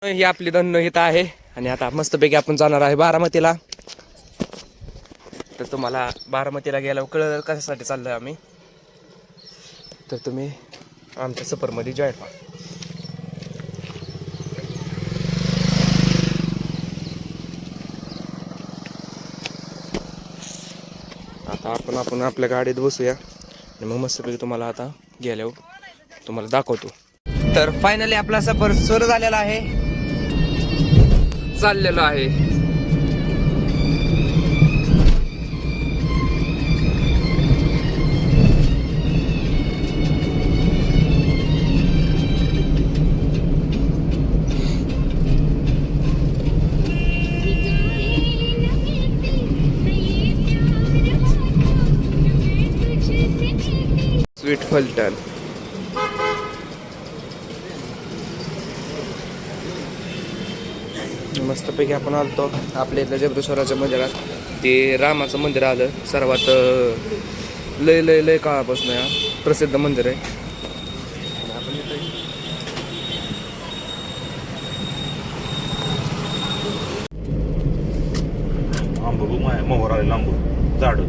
ही आपली धन्य हित आहे आणि आता मस्तपैकी आपण जाणार आहे बारामतीला. तर तुम्हाला बारामतीला गेल्यावर कळलं कशासाठी चाललोय आम्ही, तर तुम्ही आमच्या सफरमध्ये जॉईन व्हा. आता आपण आपल्या गाडीत बसूया आणि मग मस्तपैकी तुम्हाला आता गेल्यावर तुम्हाला दाखवतो. तर फायनली आपला सफर सुरू झालेला आहे, चाललेलो आहे. स्वीट फलटण. मस्तपैकी आपण आलतो आपल्या इथल्या जगदेश्वराच्या मंदिरात. ते रामाचं मंदिर आलं, सर्वात लय लय लय काळापासून या प्रसिद्ध मंदिर आहे. आपण आंब बघ माय मोहर आले लांब झाड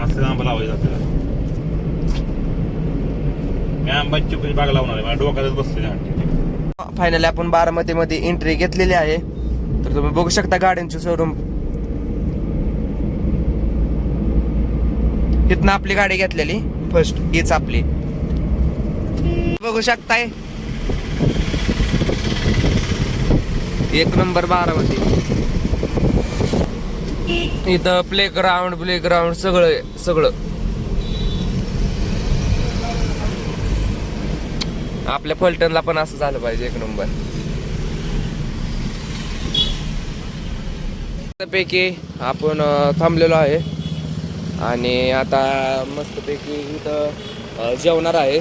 असं आंबा लावायचं आपल्याला. मी आंब्याची बाग लावणार आहे, माझ्या डोक्यातच बसले. फायनली आपण बारामतीमध्ये एंट्री घेतलेली आहे. तर तुम्ही बघू शकता गाड्यांचे शोरूम. इथनं आपली गाडी घेतलेली फर्स्ट, हीच आपली बघू शकताय. एक नंबर बारामती. इथं प्लेग्राऊंड सगळं आपल्या फलटणला पण असं झालं पाहिजे, एक नंबर पैकी आपण थांबलेलो आहे आणि आता मस्तपैकी इथं जेवणार आहे.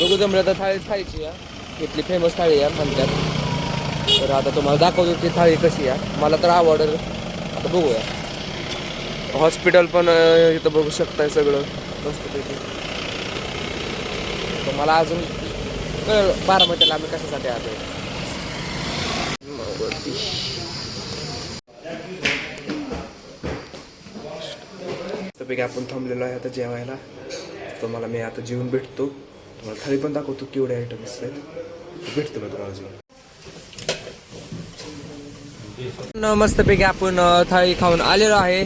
बघू जमलं तर थाळीच खायची या, इथली फेमस थाळी या म्हणतात. तर आता तुम्हाला दाखवतो ती थाळी कशी आहे, मला तर आवडेल. आता बघूया. हॉस्पिटल पण इथं बघू शकताय सगळं मस्तपैकी. मला अजून बारामतीला आम्ही कशासाठी आलोय. मस्तपैकी आपण थांबलेलो आहे आता जेवायला. तुम्हाला मी आता जेवून भेटतो, तुम्हाला थाळी पण दाखवतो केवढे आयटम्स आहेत. भेटतो मी तुम्हाला जेवण. मस्तपैकी आपण थाळी खाऊन आलेलो आहे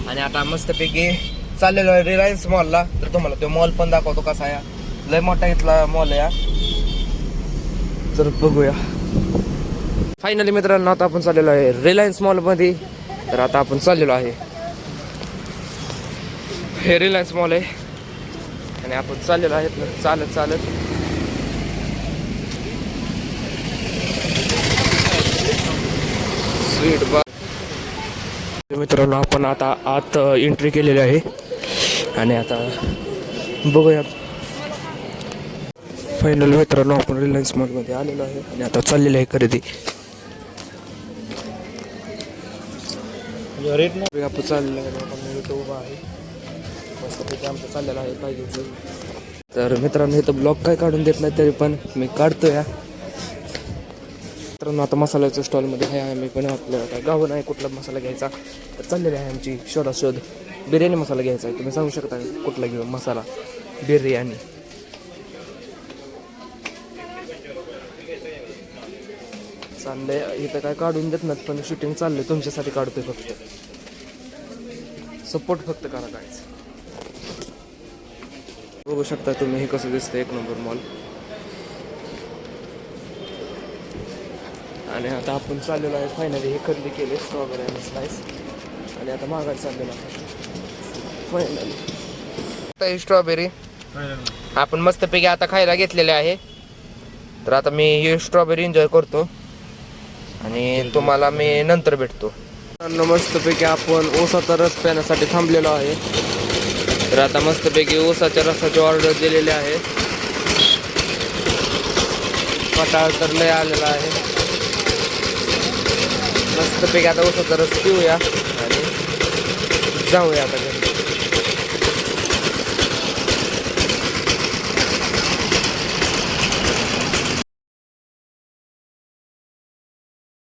आणि आता मस्तपैकी चाललेलो आहे रिलायन्स मॉलला. तर तुम्हाला तो मॉल पण दाखवतो कसा आहे. लय मोठा इथला मॉल आहे. तर बघूया. फायनली मित्रांनो आता आपण चाललेलो आहे रिलायन्स मॉलमध्ये. तर आता आपण चाललेलो आहे, हे रिलायन्स मॉल आहे आणि आपण चाललेलो आहे चालत स्वीट बार. मित्रांनो आपण आता आत एंट्री केलेली आहे आणि आता बघूया. फायनल मित्रांनो आपण रिलायन्स मॉलमध्ये आलेलो आहे आणि आता चाललेलं आहे खरेदी. आपण चाललेलं आहे, आपण इथं उभा आहे मस्तपैकी आमचं चाललेलं आहे पाहिजे. तर मित्रांनो इथं ब्लॉग काय काढून देत नाही तरी पण मी काढतो या. मित्रांनो आता मसाल्याच्या स्टॉलमध्ये आहे आम्ही पण. आपल्याला काय गाव नाही कुठला मसाला घ्यायचा, तर चाललेली आहे आमची शोध. बिर्याणी मसाला घ्यायचा आहे. तुम्ही सांगू शकता कुठला घेऊ मसाला. बिर्याणी चाललंय इथं काय काढून देत नाहीत पण शूटिंग चाललंय, तुमच्यासाठी काढतोय. फक्त सपोर्ट फक्त करा काय. बघू शकता तुम्ही हे कसं दिसतं, एक नंबर मॉल. आणि आता आपण चाललेलो आहे फायनली हे खरेदी केले स्ट्रॉबेरी आणि स्लाइस आणि आता मागायला चाललेलो आहे फायनली. स्ट्रॉबेरी आपण मस्तपैकी आता खायला घेतलेले आहे. तर आता मी ही स्ट्रॉबेरी एन्जॉय करतो आणि तुम्हाला मी नंतर भेटतो. मस्तपैकी आपण ऊसाचा रस पिण्यासाठी थांबलेलो आहे. तर आता मस्तपैकी ऊसाच्या रसाची ऑर्डर दिलेली आहे. पटाळ तर लय आलेला आहे. मस्तपैकी आता ऊसाचा रस पिऊया आणि जाऊया आता घरी.